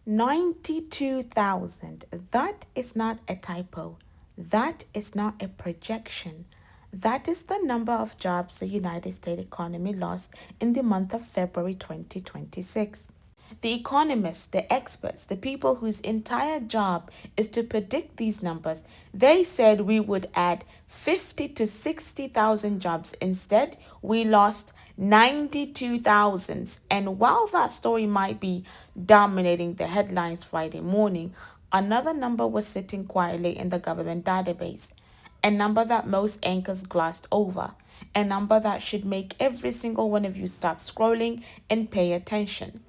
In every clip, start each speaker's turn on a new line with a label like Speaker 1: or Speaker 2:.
Speaker 1: 92,000. That is not a typo. That is not a projection. That is the number of jobs the United States economy lost in the month of February 2026. The economists, the experts, the people whose entire job is to predict these numbers, they said we would add 50 to 60,000 jobs. Instead, we lost 92,000. And while that story might be dominating the headlines Friday morning, another number was sitting quietly in the government database. A number that most anchors glossed over. A number that should make every single one of you stop scrolling and pay attention.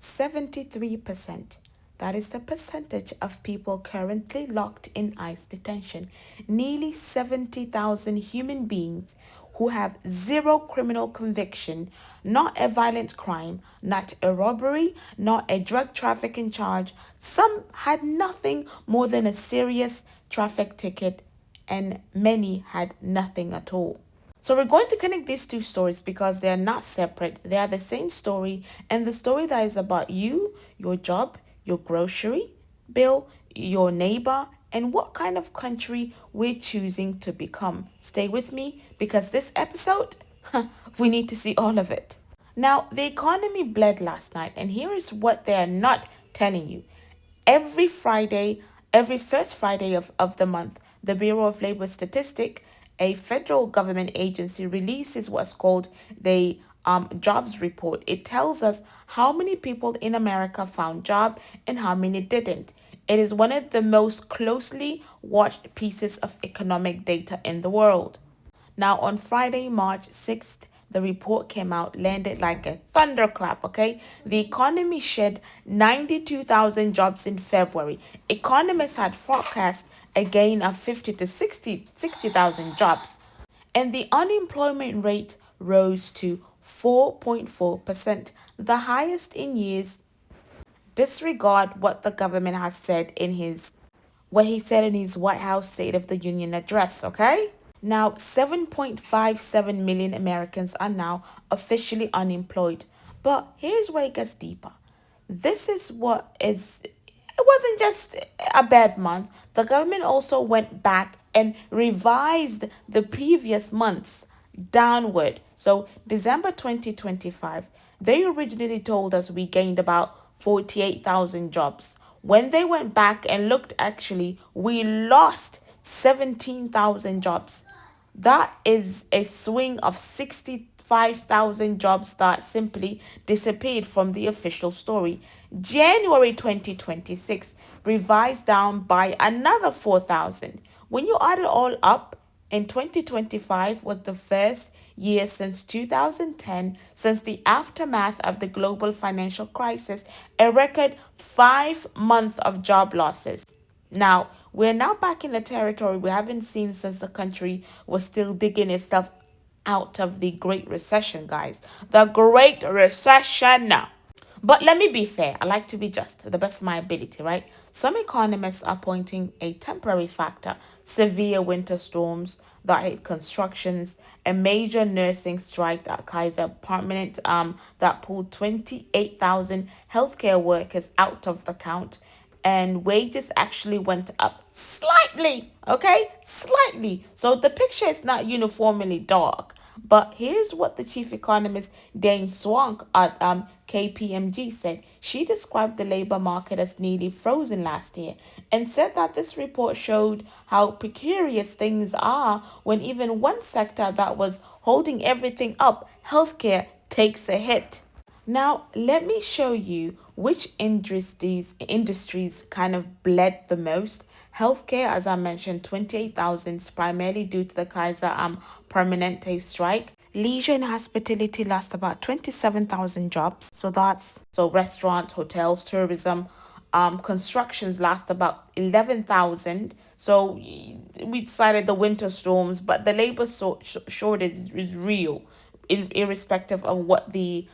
Speaker 1: 73%. That is the percentage of people currently locked in ICE detention. Nearly 70,000 human beings who have zero criminal conviction, not a violent crime, not a robbery, not a drug trafficking charge. Some had nothing more than a serious traffic ticket, and many had nothing at all. So we're going to connect these two stories because they are not separate. They are the same story, and the story that is about you, your job, your grocery bill, your neighbor, and what kind of country we're choosing to become. Stay with me because this episode, we need to see all of it. Now, the economy bled last night, and here is what they are not telling you. Every Friday, every first Friday of the month, the Bureau of Labor Statistics, a federal government agency, releases what's called the jobs report. It tells us how many people in America found job and how many didn't. It is one of the most closely watched pieces of economic data in the world. Now, on Friday, March 6th, the report came out, landed like a thunderclap, okay? The economy shed 92,000 jobs in February. Economists had forecast a gain of 50 to 60,000 jobs. And the unemployment rate rose to 4.4%, the highest in years. Disregard what the government has said in what he said in his White House State of the Union address, okay? Now, 7.57 million Americans are now officially unemployed. But here's where it gets deeper. This is it wasn't just a bad month. The government also went back and revised the previous months downward. So, December 2025, they originally told us we gained about 48,000 jobs. When they went back and looked, actually, we lost 17,000 jobs. That is a swing of 65,000 jobs that simply disappeared from the official story. January 2026 revised down by another 4,000. When you add it all up, in 2025 was the first year since 2010, since the aftermath of the global financial crisis, a record 5 months of job losses. Now, we're now back in the territory we haven't seen since the country was still digging itself out of the Great Recession, guys. The Great Recession. But let me be fair. I like to be just to the best of my ability, right? Some economists are pointing a temporary factor, severe winter storms that hit constructions, a major nursing strike at Kaiser Permanent that pulled 28,000 healthcare workers out of the count, and wages actually went up slightly, okay? Slightly. So the picture is not uniformly dark. But here's what the chief economist Dane Swank at KPMG said. She described the labor market as nearly frozen last year and said that this report showed how precarious things are when even one sector that was holding everything up, healthcare, takes a hit. Now, let me show you which industries kind of bled the most. Healthcare, as I mentioned, 28,000, primarily due to the Kaiser Permanente strike. Leisure and hospitality lost about 27,000 jobs. So restaurants, hotels, tourism. Constructions lost about 11,000. So we cited the winter storms, but the labor shortage is real, irrespective of what the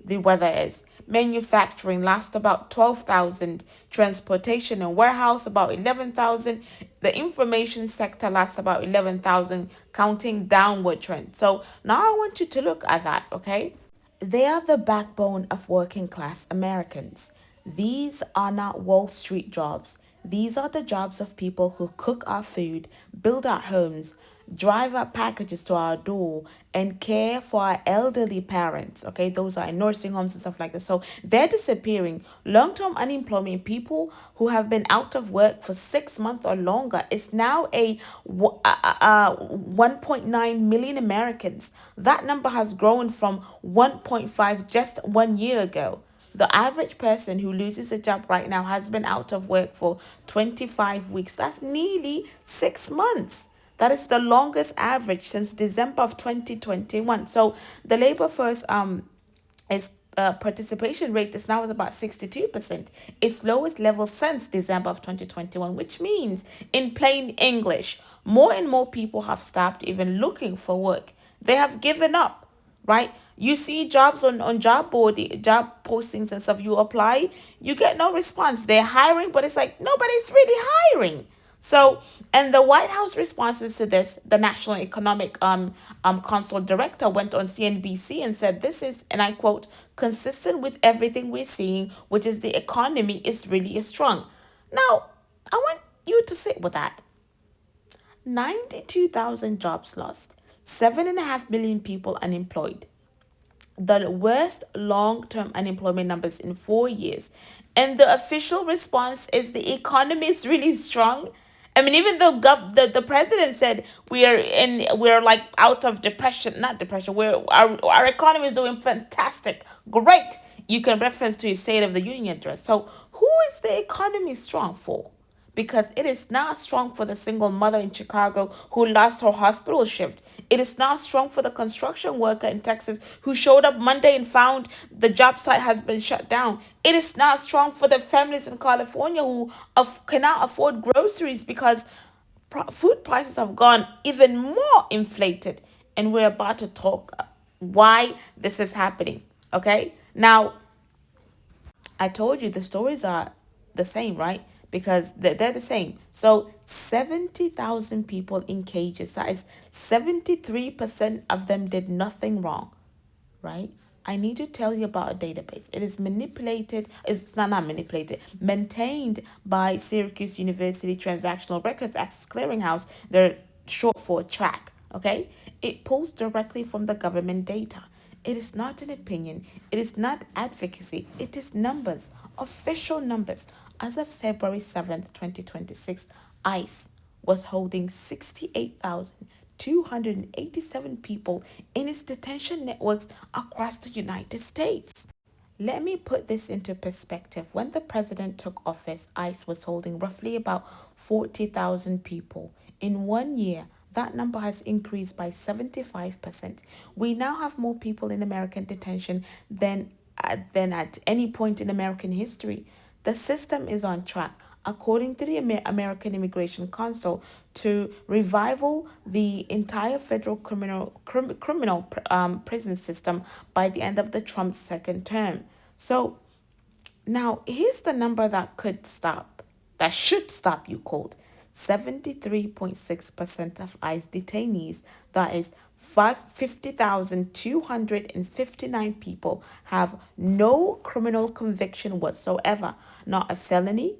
Speaker 1: weather is. Manufacturing lost about 12,000. Transportation and warehouse about 11,000. The information sector lost about 11,000, counting downward trend. So now I want you to look at that, okay? They are the backbone of working class Americans. These are not Wall Street jobs. These are the jobs of people who cook our food, build our homes, drive our packages to our door, and care for our elderly parents. Okay, those are in nursing homes and stuff like that. So they're disappearing. Long term unemployment, people who have been out of work for 6 months or longer, is now 1.9 million Americans. That number has grown from 1.5 just 1 year ago. The average person who loses a job right now has been out of work for 25 weeks. That's nearly 6 months. That is the longest average since December of 2021. So the labor force is participation rate is now is about 62%, its lowest level since December of 2021, which means, in plain English, more and more people have stopped even looking for work. They have given up, right? You see jobs on job postings and stuff. You apply, you get no response. They're hiring, but it's like nobody's really hiring. So, and the White House responses to this, the National Economic Council director went on CNBC and said, "This is," and I quote, "consistent with everything we're seeing, which is the economy is really strong." Now, I want you to sit with that. 92,000 jobs lost, 7.5 million people unemployed, the worst long-term unemployment numbers in 4 years. And the official response is the economy is really strong. I mean, even though the president said we're like out of depression, not depression, our economy is doing fantastic, great. You can reference to his State of the Union address. So who is the economy strong for? Because it is not strong for the single mother in Chicago who lost her hospital shift. It is not strong for the construction worker in Texas who showed up Monday and found the job site has been shut down. It is not strong for the families in California who cannot afford groceries because food prices have gone even more inflated. And we're about to talk why this is happening. Okay? Now, I told you the stories are the same, right? Because they're the same. So 70,000 people in cages. That is 73% of them did nothing wrong, right? I need to tell you about a database. It is manipulated, it's not manipulated, maintained by Syracuse University Transactional Records Access Clearinghouse. They're short for track, okay? It pulls directly from the government data. It is not an opinion. It is not advocacy. It is numbers, official numbers. As of February 7th, 2026, ICE was holding 68,287 people in its detention networks across the United States. Let me put this into perspective. When the president took office, ICE was holding roughly about 40,000 people. In 1 year, that number has increased by 75%. We now have more people in American detention than at any point in American history. The system is on track, according to the American Immigration Council, to revival the entire federal criminal prison system by the end of the Trump's second term. So now here's the number that should stop you cold. 73.6% of ICE detainees, that is 50,259 people, have no criminal conviction whatsoever. Not a felony,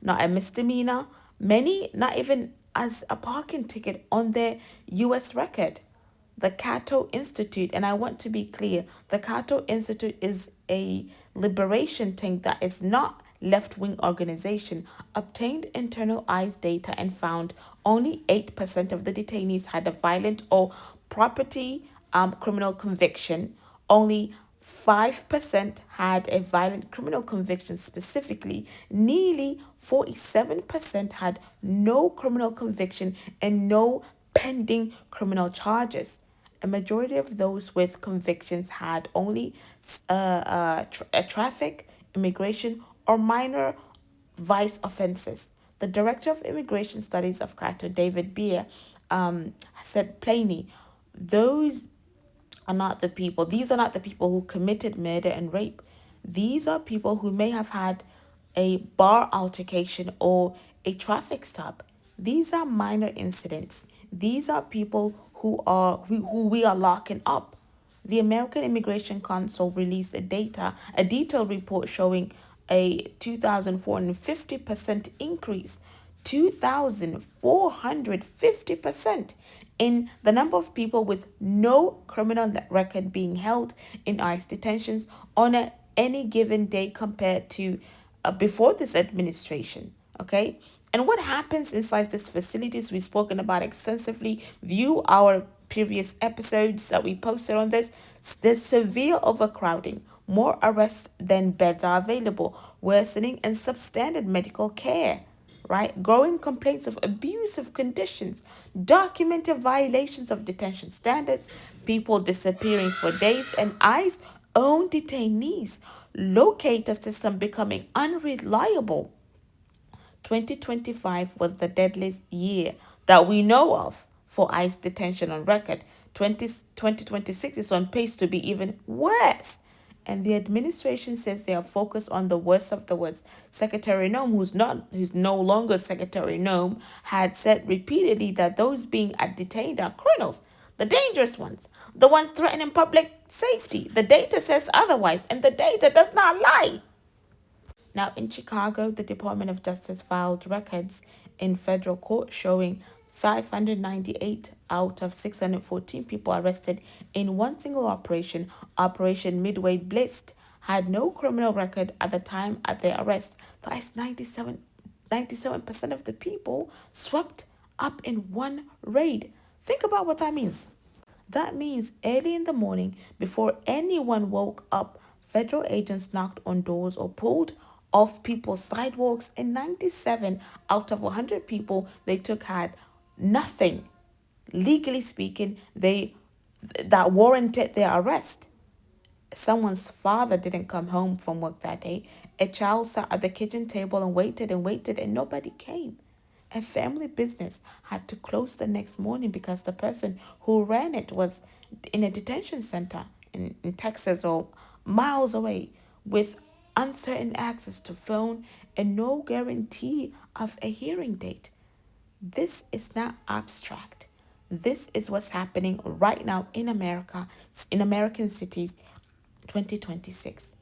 Speaker 1: not a misdemeanor, many not even as a parking ticket on their US record. The Cato Institute, and I want to be clear, the Cato Institute is a liberation thing that is not left-wing organization, obtained internal ICE data and found only 8% of the detainees had a violent or property criminal conviction. Only 5% had a violent criminal conviction specifically. Nearly 47% had no criminal conviction and no pending criminal charges. A majority of those with convictions had only traffic, immigration, or minor vice offenses. The director of immigration studies of Cato, David Beer, said plainly, those are not the people. These are not the people who committed murder and rape. These are people who may have had a bar altercation or a traffic stop. These are minor incidents. These are people who we are locking up. The American Immigration Council released a detailed report showing a 2,450% increase, 2,450% in the number of people with no criminal record being held in ICE detentions on any given day compared to before this administration. Okay. And what happens inside these facilities, we've spoken about extensively. View our previous episodes that we posted on this. There's severe overcrowding, more arrests than beds are available, worsening and substandard medical care, right? Growing complaints of abusive conditions, documented violations of detention standards, people disappearing for days, and ICE own detainees, locator system becoming unreliable. 2025 was the deadliest year that we know of for ICE detention on record. 2026 is on pace to be even worse. And the administration says they are focused on the worst of the worst. Secretary Nome, who's no longer Secretary Nome, had said repeatedly that those being detained are criminals, the dangerous ones, the ones threatening public safety. The data says otherwise, and the data does not lie. Now, in Chicago, the Department of Justice filed records in federal court showing 598 out of 614 people arrested in one single operation, Operation Midway Blitz, had no criminal record at the time of their arrest. That is 97% of the people swept up in one raid. Think about what that means. That means early in the morning, before anyone woke up, federal agents knocked on doors or pulled off people's sidewalks, and 97 out of 100 people they took had nothing, legally speaking, that warranted their arrest. Someone's father didn't come home from work that day. A child sat at the kitchen table and waited, and nobody came. A family business had to close the next morning because the person who ran it was in a detention center in Texas or miles away with uncertain access to phone and no guarantee of a hearing date. This is not abstract. This is what's happening right now in America, in American cities, 2026.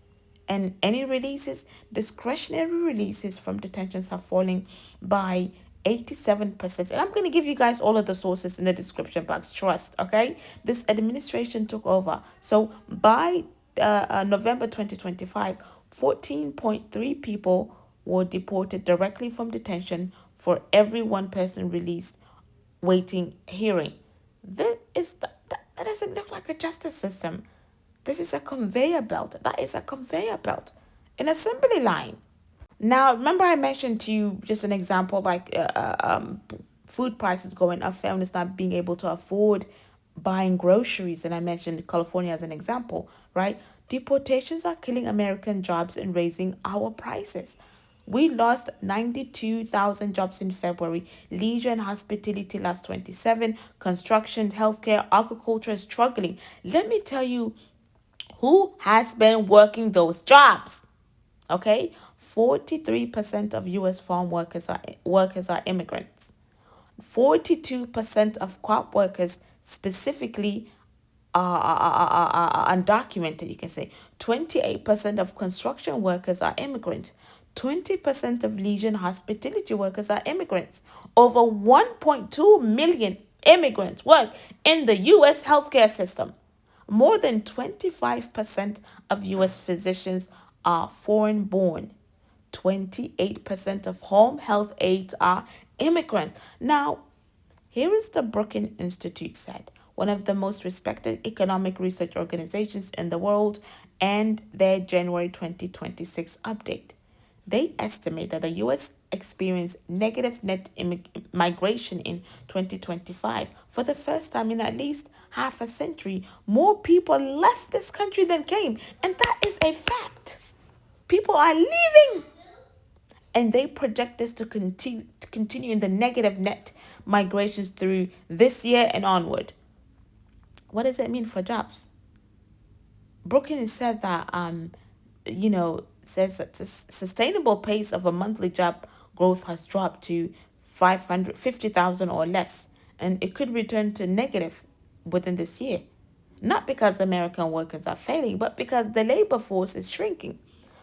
Speaker 1: And any releases, discretionary releases from detentions are falling by 87%. And I'm going to give you guys all of the sources in the description box. Trust, okay? This administration took over. So by November 2025, 14.3 people were deported directly from detention for every one person released waiting hearing. That doesn't look like a justice system. This is a conveyor belt. That is a conveyor belt, an assembly line. Now, remember I mentioned to you just an example like food prices going up, families not being able to afford buying groceries, and I mentioned California as an example, right? Deportations are killing American jobs and raising our prices. We lost 92,000 jobs in February. Leisure and hospitality lost 27. Construction, healthcare, agriculture is struggling. Let me tell you who has been working those jobs. Okay? 43% of US farm workers are immigrants. 42% of crop workers specifically are undocumented, you can say. 28% of construction workers are immigrants. 20% of leisure and hospitality workers are immigrants. Over 1.2 million immigrants work in the U.S. healthcare system. More than 25% of U.S. physicians are foreign born. 28% of home health aides are immigrants. Now, here is the Brookings Institute said, one of the most respected economic research organizations in the world, and their January 2026 update. They estimate that the U.S. experienced negative net migration in 2025. For the first time in at least half a century, more people left this country than came. And that is a fact. People are leaving. And they project this to continue in the negative net migrations through this year and onward. What does it mean for jobs? Brookings said that says that the sustainable pace of a monthly job growth has dropped to 550,000 or less, and it could return to negative within this year. not because American workers are failing, but because the labor force is shrinking.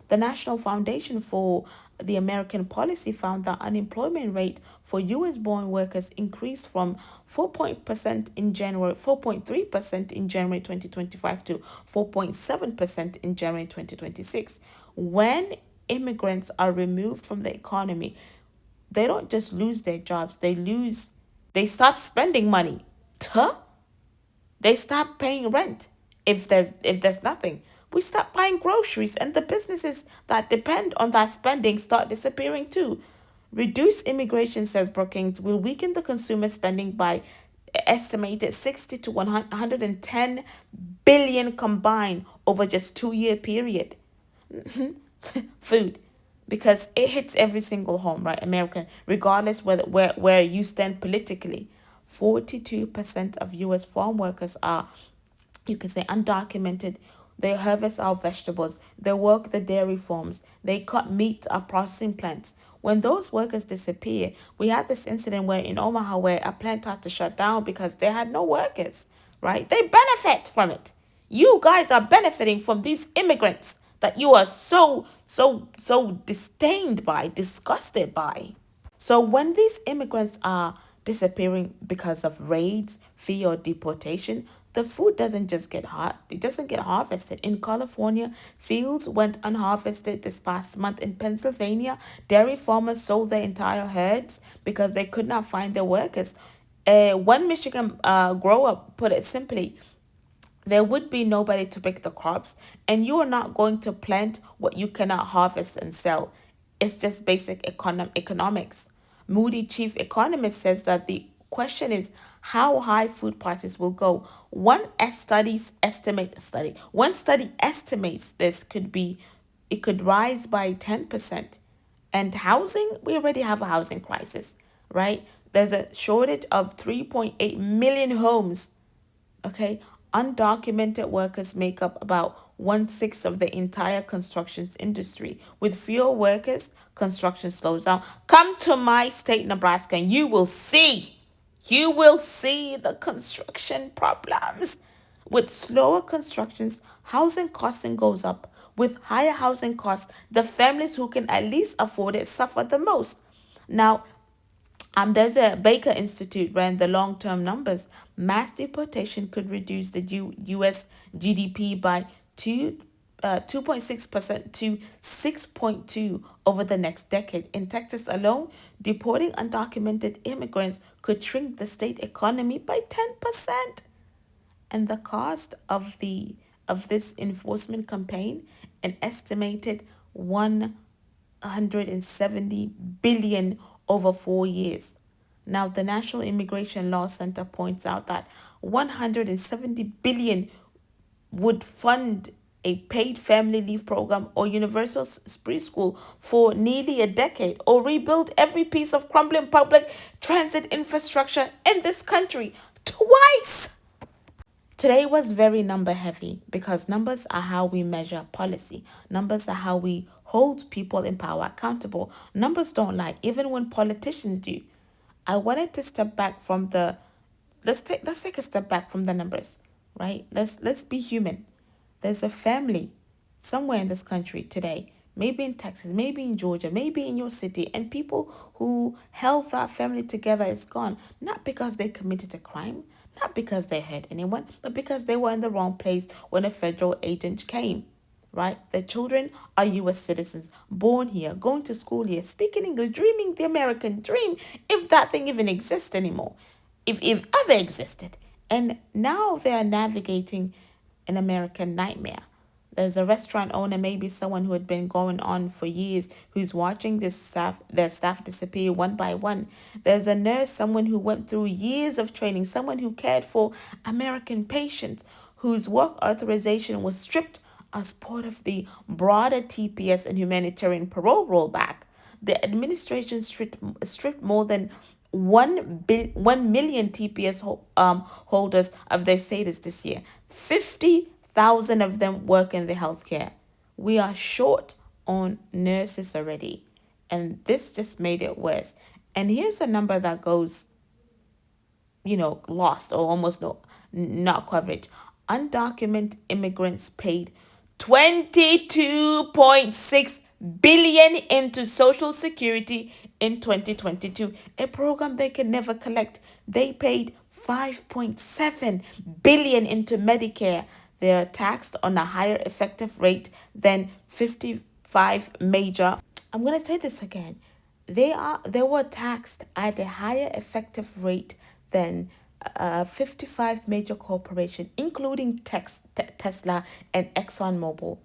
Speaker 1: The National Foundation for the American Policy found that unemployment rate for US born workers increased from 4.3% in January 2025 to 4.7% in January 2026. When immigrants are removed from the economy, they don't just lose their jobs, they stop spending money. Tuh? They stop paying rent if there's nothing. We stop buying groceries, and the businesses that depend on that spending start disappearing too. Reduced immigration, says Brookings, will weaken the consumer spending by estimated 60 to 110 billion combined over just 2 year period. Food, because it hits every single home, right? American, regardless where you stand politically. 42% of US farm workers are, you can say, undocumented. They harvest our vegetables, they work the dairy farms, they cut meat at processing plants. When those workers disappear, we had this incident where in Omaha where a plant had to shut down because they had no workers, right? They benefit from it. You guys are benefiting from these immigrants that you are so disdained by, disgusted by. So when these immigrants are disappearing because of raids, fear, or deportation, the food doesn't just get hot. It doesn't get harvested. In California, fields went unharvested this past month. In Pennsylvania, dairy farmers sold their entire herds because they could not find their workers. One Michigan grower put it simply: there would be nobody to pick the crops, and you are not going to plant what you cannot harvest and sell. It's just basic economics. Moody chief economist says that the question is how high food prices will go. One study estimates this could be, it could rise by 10%. And housing, we already have a housing crisis, right? There's a shortage of 3.8 million homes. Okay, undocumented workers make up about 1/6 of the entire construction industry. With fewer workers, construction slows down. Come to my state, Nebraska, and you will see. You will see the construction problems. With slower constructions, housing costing goes up. With higher housing costs, the families who can at least afford it suffer the most. Now, there's a Baker Institute ran the long-term numbers. Mass deportation could reduce the U.S. GDP by 2.6% to 6.2 over the next decade. In Texas alone, deporting undocumented immigrants could shrink the state economy by 10%. And the cost of this enforcement campaign, an estimated 170 billion over 4 years. Now, the National Immigration Law Center points out that 170 billion would fund a paid family leave program or universal preschool for nearly a decade, or rebuild every piece of crumbling public transit infrastructure in this country twice. Today was very number heavy because numbers are how we measure policy. Numbers are how we hold people in power accountable. Numbers don't lie, even when politicians do. I wanted to step back from the let's take a step back from the numbers, right? Let's be human. There's a family somewhere in this country today, maybe in Texas, maybe in Georgia, maybe in your city, and people who held that family together is gone, not because they committed a crime, not because they hurt anyone, but because they were in the wrong place when a federal agent came. Right? The children are US citizens, born here, going to school here, speaking English, dreaming the American dream, if that thing even exists anymore, if ever existed. And now they are navigating an American nightmare. There's a restaurant owner, maybe someone who had been going on for years, who's watching their staff disappear one by one. There's a nurse, someone who went through years of training, someone who cared for American patients, whose work authorization was stripped as part of the broader TPS and humanitarian parole rollback. The administration stripped more than 1 million TPS holders of their status this year. 50,000 of them work in the healthcare. We are short on nurses already, and this just made it worse. And here's a number that goes, lost or almost not coverage. undocumented immigrants paid 22.6 billion into social security in 2022, a program they can never collect. They paid 5.7 billion into Medicare. They are taxed on a higher effective rate than 55 major. I'm going to say this again. They were taxed at a higher effective rate than 55 major corporations, including Tesla and ExxonMobil.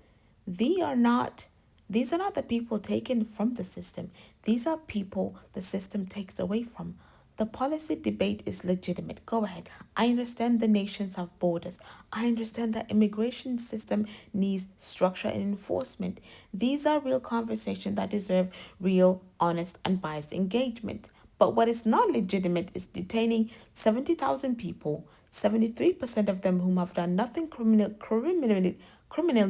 Speaker 1: They are not these are not the people taken from the system. These are people the system takes away from. The policy debate is legitimate. Go ahead. I understand the nations have borders. I understand that immigration system needs structure and enforcement. These are real conversations that deserve real, honest, and biased engagement. But what is not legitimate is detaining 70,000 people, 73% of them whom have done nothing criminally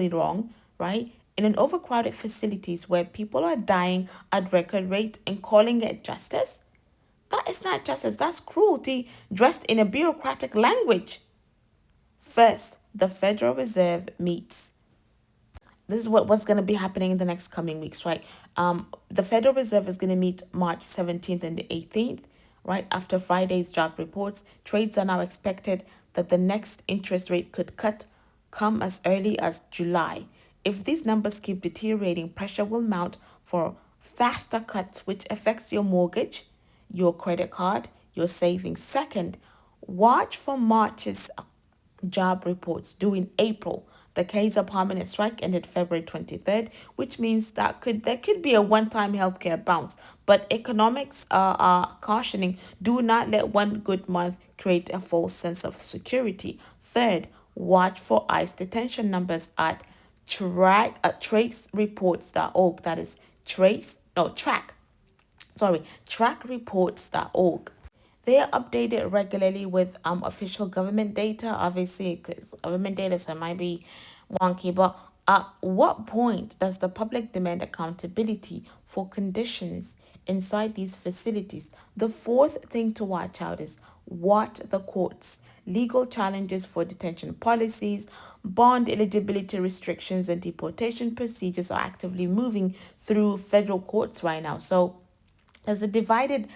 Speaker 1: wrong, right? In an overcrowded facilities where people are dying at record rate and calling it justice. That is not justice, that's cruelty dressed in a bureaucratic language. First, the Federal Reserve meets. This is what's going to be happening in the next coming weeks, right? The Federal Reserve is going to meet March 17th and the 18th, right? After Friday's job reports, trades are now expected that the next interest rate could cut come as early as July. If these numbers keep deteriorating, pressure will mount for faster cuts, which affects your mortgage, your credit card, your savings. Second, watch for March's job reports due in April. The case of permanent strike ended February 23rd, which means that there could be a one-time healthcare bounce. But economics are cautioning, do not let one good month create a false sense of security. Third, watch for ICE detention numbers at tracereports.org. That is trackreports.org. They are updated regularly with official government data, obviously, because government data, so it might be wonky. But at what point does the public demand accountability for conditions inside these facilities? The fourth thing to watch out is what the courts, legal challenges for detention policies, bond eligibility restrictions, and deportation procedures are actively moving through federal courts right now. So as a divided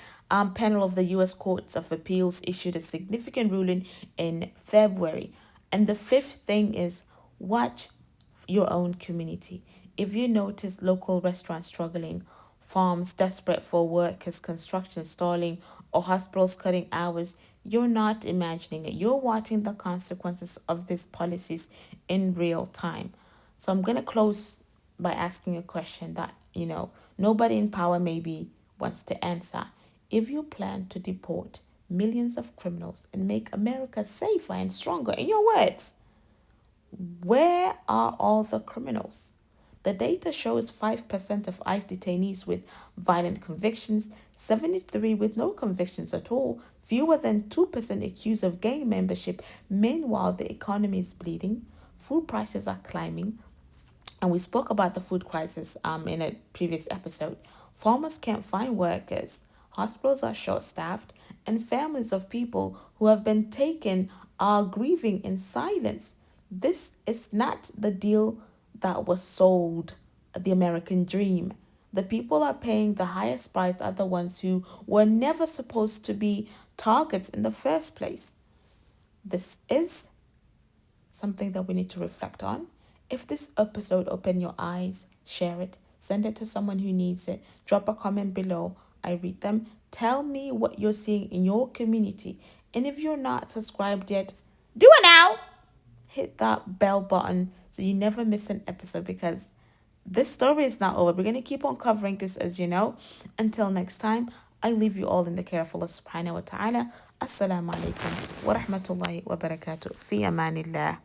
Speaker 1: panel of the U.S. Courts of Appeals issued a significant ruling in February. And the fifth thing is watch your own community. If you notice local restaurants struggling, farms desperate for workers, construction stalling, or hospitals cutting hours, you're not imagining it. You're watching the consequences of these policies in real time. So I'm going to close by asking a question that, nobody in power maybe wants to answer. If you plan to deport millions of criminals and make America safer and stronger, in your words, where are all the criminals? The data shows 5% of ICE detainees with violent convictions, 73 with no convictions at all, fewer than 2% accused of gang membership. Meanwhile, the economy is bleeding, food prices are climbing, and we spoke about the food crisis in a previous episode. Farmers can't find workers, hospitals are short-staffed, and families of people who have been taken are grieving in silence. This is not the deal that was sold, the American dream. The people are paying the highest price are the ones who were never supposed to be targets in the first place. This is something that we need to reflect on. If this episode opened your eyes, share it, send it to someone who needs it, drop a comment below. I read them. Tell me what you're seeing in your community. And if you're not subscribed yet, do it now. Hit that bell button so you never miss an episode, because this story is not over. We're going to keep on covering this, as you know. Until next time, I leave you all in the care of Allah subhanahu wa ta'ala. Assalamu alaikum wa rahmatullahi wa barakatuh. Fi amanillah.